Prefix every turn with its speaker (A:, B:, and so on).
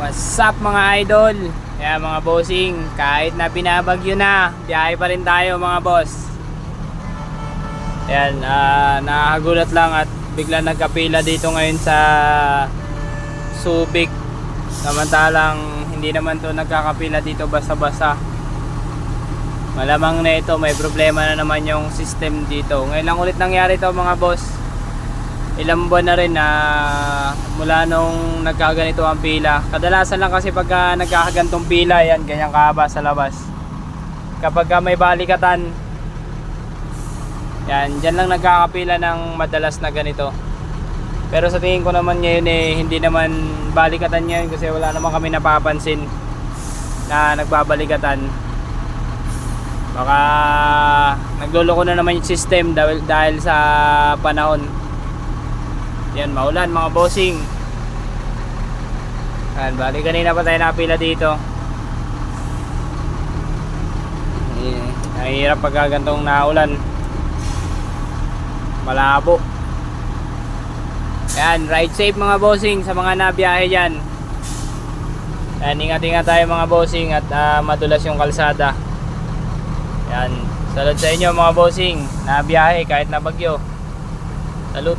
A: What's up mga idol? Kaya mga bossing, kahit na binabagyo na, biyahe pa rin tayo mga boss. Ayan, nakagulat lang at bigla nagkapila dito ngayon sa Subic. Samantalang hindi naman to nagkakapila dito basta-basta. Malamang na ito, may problema na naman yung system dito. Ngayon lang ulit nangyari to mga boss. Ilang buwan na rin na mula nung nagkaganito ang pila. Kadalasan lang kasi pagka nagkakagantong pila, yan, ganyan kahaba sa labas. Kapag may balikatan, yan, dyan lang nagkakapila ng madalas na ganito. Pero sa tingin ko naman ngayon hindi naman balikatan ngayon kasi wala naman kami napapansin na nagbabalikatan. Baka nagloloko na naman yung system dahil sa panahon. Yan, maulan mga bossing. Yan, bali kanina pa tayo napila dito. Nahihirap pagka gantong naulan. Malabo. Yan, ride safe mga bossing sa mga nabiyahe dyan. Yan, ingat-ingat tayo mga bossing at madulas yung kalsada. Yan, salud sa inyo mga bossing. Nabiyahe kahit na bagyo. Salud.